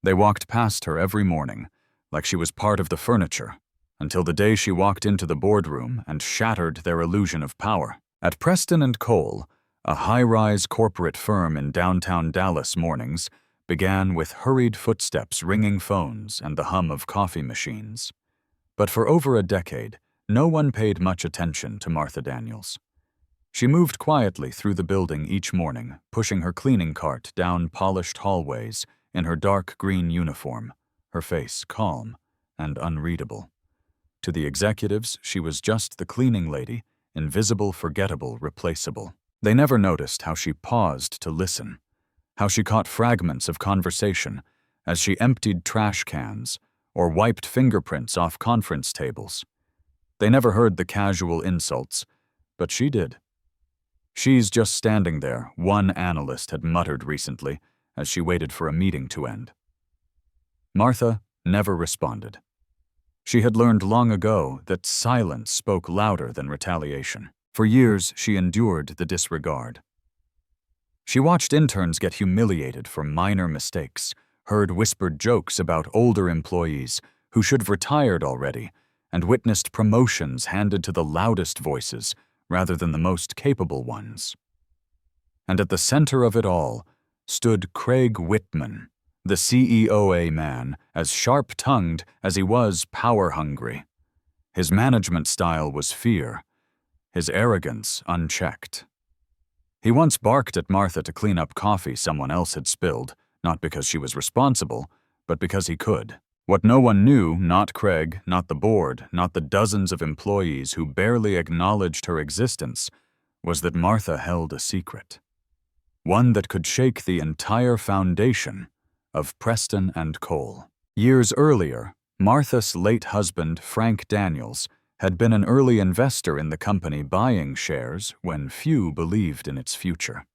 They walked past her every morning, like she was part of the furniture, until the day she walked into the boardroom and shattered their illusion of power. At Preston & Cole, a high-rise corporate firm in downtown Dallas, mornings began with hurried footsteps, ringing phones, and the hum of coffee machines. But for over a decade, no one paid much attention to Martha Daniels. She moved quietly through the building each morning, pushing her cleaning cart down polished hallways in her dark green uniform, her face calm and unreadable. To the executives, she was just the cleaning lady, invisible, forgettable, replaceable. They never noticed how she paused to listen, how she caught fragments of conversation as she emptied trash cans or wiped fingerprints off conference tables. They never heard the casual insults, but she did. "She's just standing there," one analyst had muttered recently as she waited for a meeting to end. Martha never responded. She had learned long ago that silence spoke louder than retaliation. For years, she endured the disregard. She watched interns get humiliated for minor mistakes, heard whispered jokes about older employees who should have retired already, and witnessed promotions handed to the loudest voices rather than the most capable ones. And at the center of it all stood Craig Whitman, the CEOA man, as sharp-tongued as he was power-hungry. His management style was fear, his arrogance unchecked. He once barked at Martha to clean up coffee someone else had spilled, not because she was responsible, but because he could. What no one knew, not Craig, not the board, not the dozens of employees who barely acknowledged her existence, was that Martha held a secret. One that could shake the entire foundation of Preston & Cole. Years earlier, Martha's late husband, Frank Daniels, had been an early investor in the company, buying shares when few believed in its future.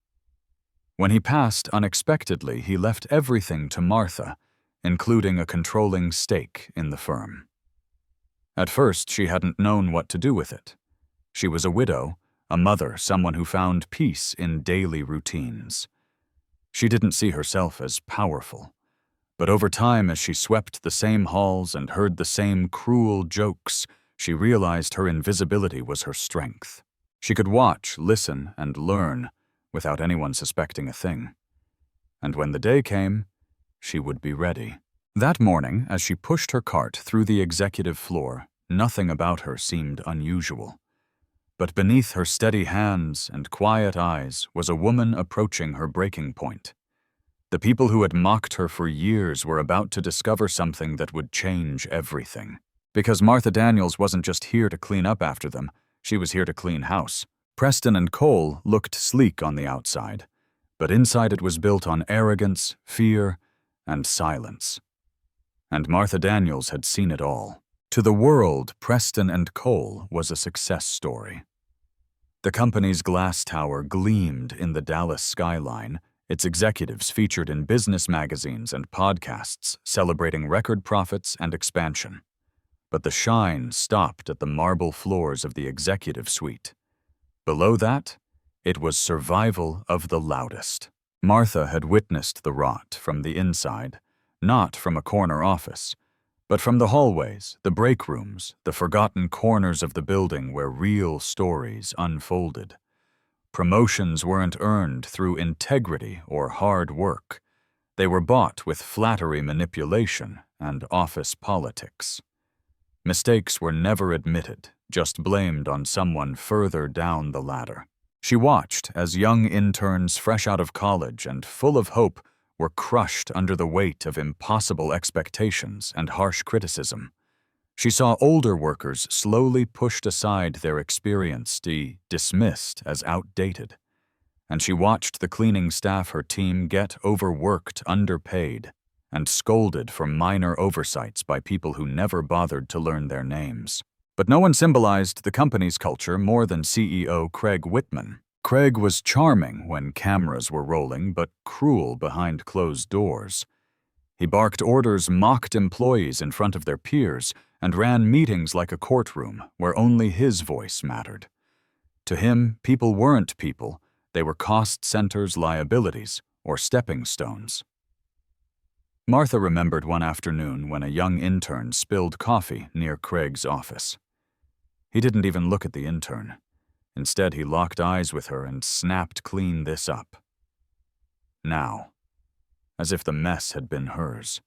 When he passed unexpectedly, he left everything to Martha, including a controlling stake in the firm. At first, she hadn't known what to do with it. She was a widow, a mother, someone who found peace in daily routines. She didn't see herself as powerful. But over time, as she swept the same halls and heard the same cruel jokes, she realized her invisibility was her strength. She could watch, listen, and learn without anyone suspecting a thing. And when the day came, she would be ready. That morning, as she pushed her cart through the executive floor, nothing about her seemed unusual. But beneath her steady hands and quiet eyes was a woman approaching her breaking point. The people who had mocked her for years were about to discover something that would change everything. Because Martha Daniels wasn't just here to clean up after them, she was here to clean house. Preston & Cole looked sleek on the outside, but inside it was built on arrogance, fear, and silence. And Martha Daniels had seen it all. To the world, Preston & Cole was a success story. The company's glass tower gleamed in the Dallas skyline, its executives featured in business magazines and podcasts celebrating record profits and expansion. But the shine stopped at the marble floors of the executive suite. Below that, it was survival of the loudest. Martha had witnessed the rot from the inside, not from a corner office, but from the hallways, the break rooms, the forgotten corners of the building where real stories unfolded. Promotions weren't earned through integrity or hard work. They were bought with flattery, manipulation, and office politics. Mistakes were never admitted, just blamed on someone further down the ladder. She watched as young interns fresh out of college and full of hope were crushed under the weight of impossible expectations and harsh criticism. She saw older workers slowly pushed aside, their experience dismissed as outdated. And she watched the cleaning staff her team get overworked, underpaid, and scolded for minor oversights by people who never bothered to learn their names. But no one symbolized the company's culture more than CEO Craig Whitman. Craig was charming when cameras were rolling, but cruel behind closed doors. He barked orders, mocked employees in front of their peers, and ran meetings like a courtroom where only his voice mattered. To him, people weren't people. They were cost centers, liabilities, or stepping stones. Martha remembered one afternoon when a young intern spilled coffee near Craig's office. He didn't even look at the intern. Instead, he locked eyes with her and snapped clean this up. Now, as if the mess had been hers.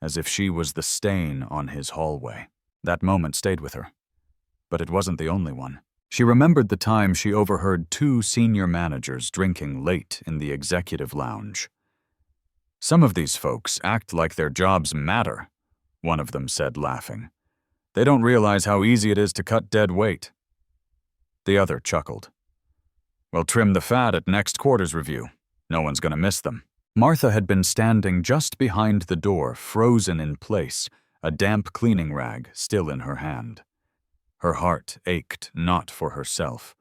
As if she was the stain on his hallway. That moment stayed with her. But it wasn't the only one. She remembered the time she overheard two senior managers drinking late in the executive lounge. "Some of these folks act like their jobs matter," one of them said, laughing. "They don't realize how easy it is to cut dead weight." The other chuckled. "We'll trim the fat at next quarter's review. No one's going to miss them." Martha had been standing just behind the door, frozen in place, a damp cleaning rag still in her hand. Her heart ached not for herself,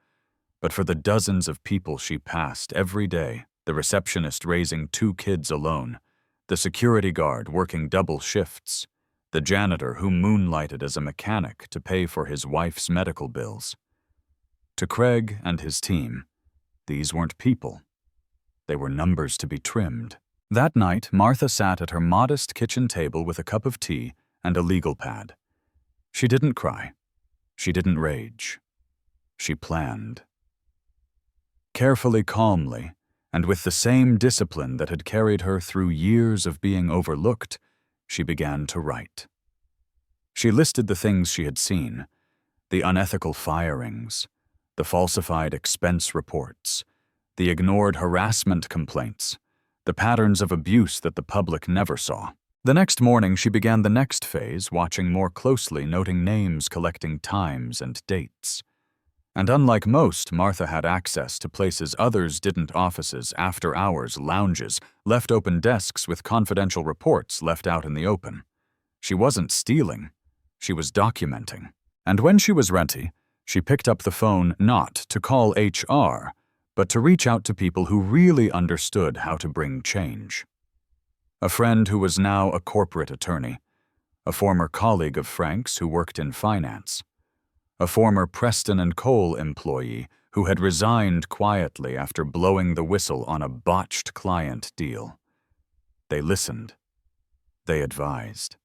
but for the dozens of people she passed every day, the receptionist raising 2 kids alone, the security guard working double shifts, the janitor who moonlighted as a mechanic to pay for his wife's medical bills. To Craig and his team, these weren't people. They were numbers to be trimmed. That night, Martha sat at her modest kitchen table with a cup of tea and a legal pad. She didn't cry. She didn't rage. She planned. Carefully, calmly, and with the same discipline that had carried her through years of being overlooked, she began to write. She listed the things she had seen, the unethical firings, the falsified expense reports, the ignored harassment complaints, the patterns of abuse that the public never saw. The next morning, she began the next phase, watching more closely, noting names, collecting times and dates. And unlike most, Martha had access to places others didn't: offices, after-hours, lounges, left open desks with confidential reports left out in the open. She wasn't stealing. She was documenting. And when she was ready, she picked up the phone not to call HR, but to reach out to people who really understood how to bring change. A friend who was now a corporate attorney, a former colleague of Frank's who worked in finance, a former Preston & Cole employee who had resigned quietly after blowing the whistle on a botched client deal. They listened. They advised.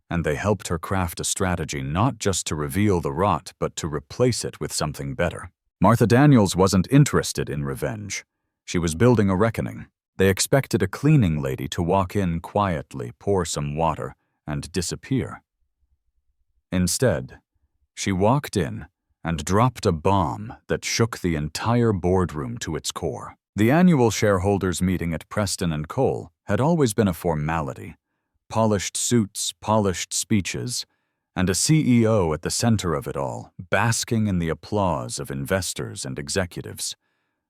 And they helped her craft a strategy not just to reveal the rot, but to replace it with something better. Martha Daniels wasn't interested in revenge. She was building a reckoning. They expected a cleaning lady to walk in quietly, pour some water, and disappear. Instead, she walked in and dropped a bomb that shook the entire boardroom to its core. The annual shareholders' meeting at Preston & Cole had always been a formality. Polished suits, polished speeches, and a CEO at the center of it all, basking in the applause of investors and executives.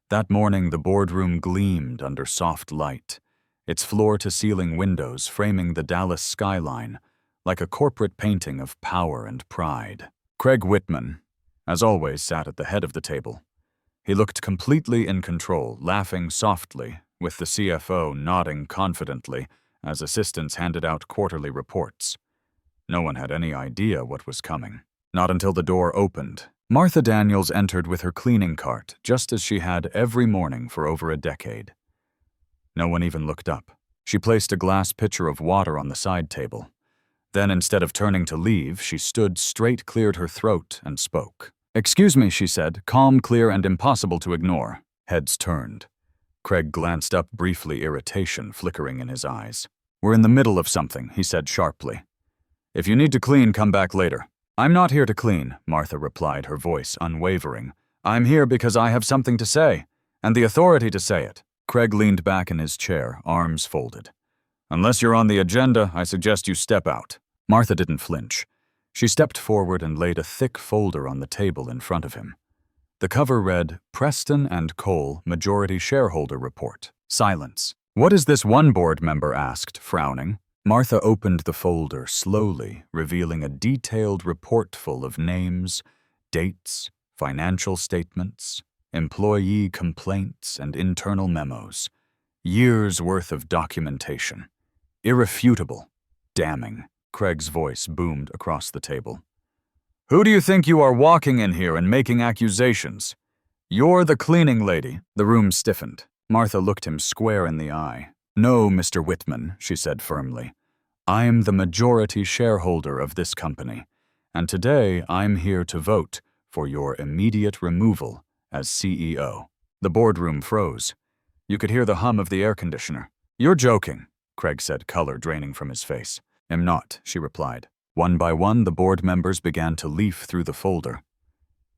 That morning, the boardroom gleamed under soft light, its floor-to-ceiling windows framing the Dallas skyline like a corporate painting of power and pride. Craig Whitman, as always, sat at the head of the table. He looked completely in control, laughing softly, with the CFO nodding confidently as assistants handed out quarterly reports. No one had any idea what was coming. Not until the door opened. Martha Daniels entered with her cleaning cart, just as she had every morning for over a decade. No one even looked up. She placed a glass pitcher of water on the side table. Then, instead of turning to leave, she stood straight, cleared her throat, and spoke. "Excuse me," she said, calm, clear, and impossible to ignore. Heads turned. Craig glanced up, briefly, irritation flickering in his eyes. "We're in the middle of something," he said sharply. "If you need to clean, come back later." "I'm not here to clean," Martha replied, her voice unwavering. "I'm here because I have something to say, and the authority to say it." Craig leaned back in his chair, arms folded. "Unless you're on the agenda, I suggest you step out." Martha didn't flinch. She stepped forward and laid a thick folder on the table in front of him. The cover read, "Preston & Cole Majority Shareholder Report." Silence. "What is this?" one board member asked, frowning. Martha opened the folder slowly, revealing a detailed report full of names, dates, financial statements, employee complaints, and internal memos. Years' worth of documentation. Irrefutable. Damning. Craig's voice boomed across the table. "Who do you think you are walking in here and making accusations? You're the cleaning lady." The room stiffened. Martha looked him square in the eye. "No, Mr. Whitman," she said firmly. "I'm the majority shareholder of this company, and today I'm here to vote for your immediate removal as CEO." The boardroom froze. You could hear the hum of the air conditioner. "You're joking," Craig said, color draining from his face. "Am not," she replied. One by one, the board members began to leaf through the folder.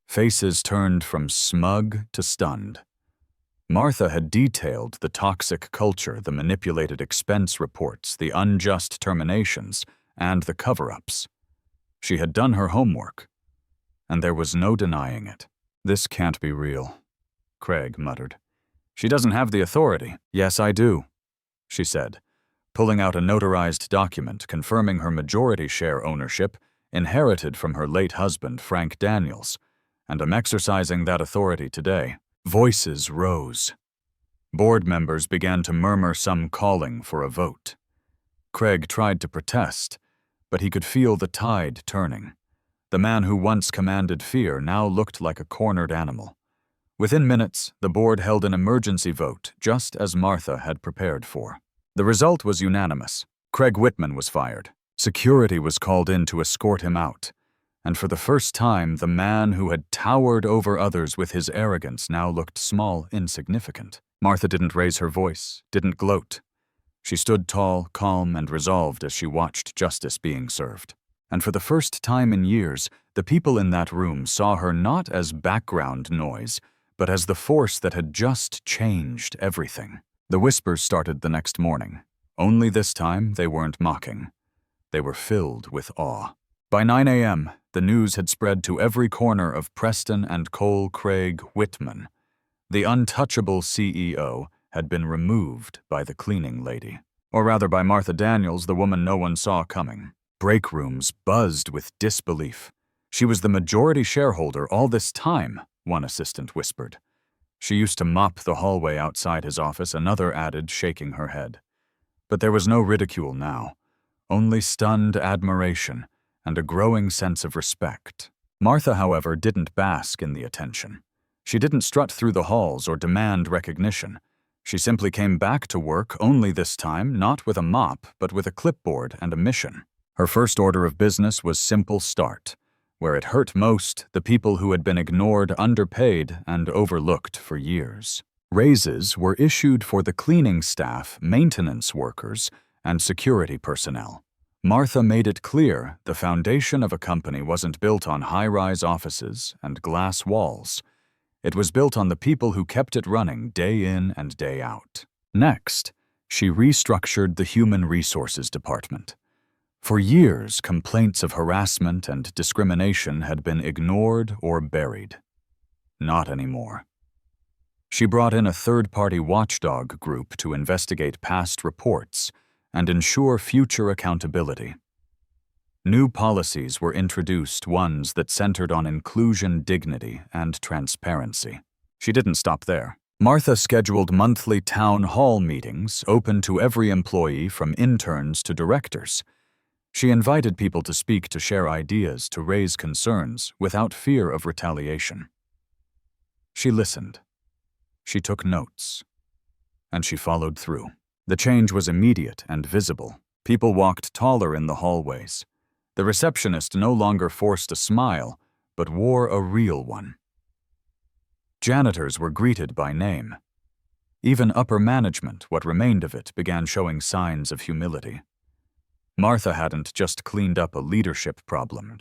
Faces turned from smug to stunned. Martha had detailed the toxic culture, the manipulated expense reports, the unjust terminations, and the cover-ups. She had done her homework, and there was no denying it. "This can't be real," Craig muttered. "She doesn't have the authority." "Yes, I do," she said, pulling out a notarized document confirming her majority share ownership, inherited from her late husband, Frank Daniels, and I'm exercising that authority today. Voices rose. Board members began to murmur some calling for a vote. Craig tried to protest, but he could feel the tide turning. The man who once commanded fear now looked like a cornered animal. Within minutes, the board held an emergency vote, just as Martha had prepared for. The result was unanimous. Craig Whitman was fired. Security was called in to escort him out. And for the first time, the man who had towered over others with his arrogance now looked small, insignificant. Martha didn't raise her voice, didn't gloat. She stood tall, calm, and resolved as she watched justice being served. And for the first time in years, the people in that room saw her not as background noise, but as the force that had just changed everything. The whispers started the next morning. Only this time, they weren't mocking. They were filled with awe. By 9 a.m., the news had spread to every corner of Preston and Cole. Craig Whitman, the untouchable CEO, had been removed by the cleaning lady. Or rather by Martha Daniels, the woman no one saw coming. Break rooms buzzed with disbelief. "She was the majority shareholder all this time," one assistant whispered. "She used to mop the hallway outside his office," another added, shaking her head. But there was no ridicule now, only stunned admiration and a growing sense of respect. Martha, however, didn't bask in the attention. She didn't strut through the halls or demand recognition. She simply came back to work, only this time not with a mop, but with a clipboard and a mission. Her first order of business was simple start. Where it hurt most, the people who had been ignored, underpaid, and overlooked for years. Raises were issued for the cleaning staff, maintenance workers, and security personnel. Martha made it clear the foundation of a company wasn't built on high-rise offices and glass walls. It was built on the people who kept it running day in and day out. Next, she restructured the Human Resources Department. For years, complaints of harassment and discrimination had been ignored or buried. Not anymore. She brought in a third-party watchdog group to investigate past reports and ensure future accountability. New policies were introduced, ones that centered on inclusion, dignity, and transparency. She didn't stop there. Martha scheduled monthly town hall meetings open to every employee from interns to directors. She invited people to speak, to share ideas, to raise concerns without fear of retaliation. She listened. She took notes. And she followed through. The change was immediate and visible. People walked taller in the hallways. The receptionist no longer forced a smile, but wore a real one. Janitors were greeted by name. Even upper management, what remained of it, began showing signs of humility. Martha hadn't just cleaned up a leadership problem.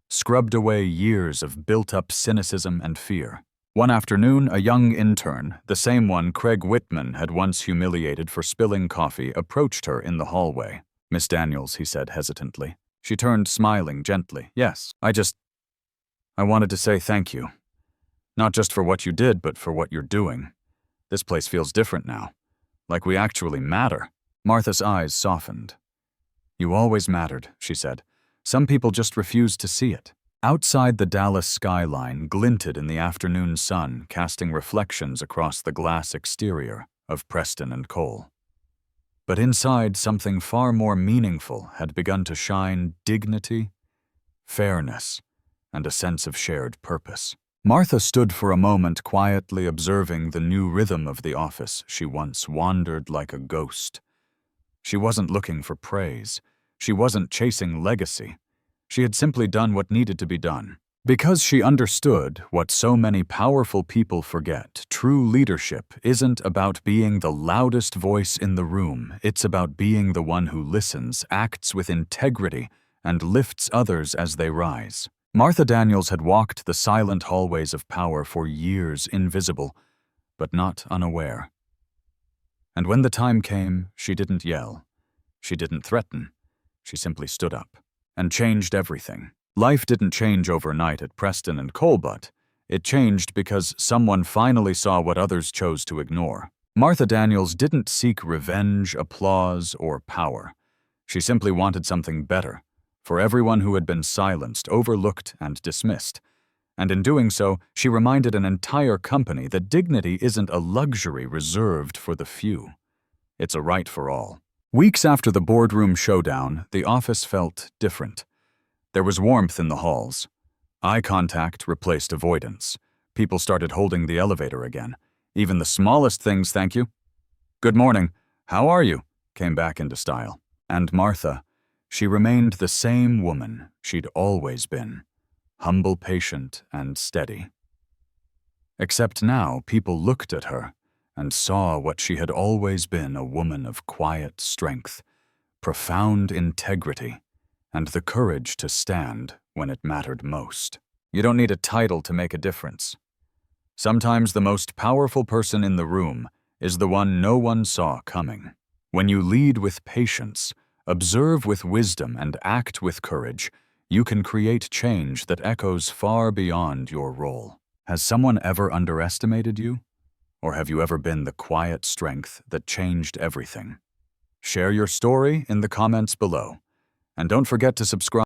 Scrubbed away years of built-up cynicism and fear. One afternoon, a young intern, the same one Craig Whitman had once humiliated for spilling coffee, approached her in the hallway. "Miss Daniels," he said hesitantly. She turned, smiling gently. "Yes, I wanted to say thank you. Not just for what you did, but for what you're doing. This place feels different now. Like we actually matter." Martha's eyes softened. "You always mattered," she said. "Some people just refused to see it." Outside, the Dallas skyline glinted in the afternoon sun, casting reflections across the glass exterior of Preston and Cole. But inside, something far more meaningful had begun to shine: dignity, fairness, and a sense of shared purpose. Martha stood for a moment quietly observing the new rhythm of the office. She once wandered like a ghost. She wasn't looking for praise. She wasn't chasing legacy. She had simply done what needed to be done. Because she understood what so many powerful people forget, true leadership isn't about being the loudest voice in the room. It's about being the one who listens, acts with integrity, and lifts others as they rise. Martha Daniels had walked the silent hallways of power for years, invisible, but not unaware. And when the time came, she didn't yell. She didn't threaten. She simply stood up and changed everything. Life didn't change overnight at Preston and Cole, but it changed because someone finally saw what others chose to ignore. Martha Daniels didn't seek revenge, applause, or power. She simply wanted something better for everyone who had been silenced, overlooked, and dismissed. And in doing so, she reminded an entire company that dignity isn't a luxury reserved for the few. It's a right for all. Weeks after the boardroom showdown, the office felt different. There was warmth in the halls. Eye contact replaced avoidance. People started holding the elevator again. Even the smallest things, "Thank you." "Good morning. How are you?" came back into style. And Martha, she remained the same woman she'd always been, humble, patient, and steady. Except now people looked at her and saw what she had always been, a woman of quiet strength, profound integrity, and the courage to stand when it mattered most. You don't need a title to make a difference. Sometimes the most powerful person in the room is the one no one saw coming. When you lead with patience, observe with wisdom, and act with courage, you can create change that echoes far beyond your role. Has someone ever underestimated you? Or have you ever been the quiet strength that changed everything? Share your story in the comments below. And don't forget to subscribe.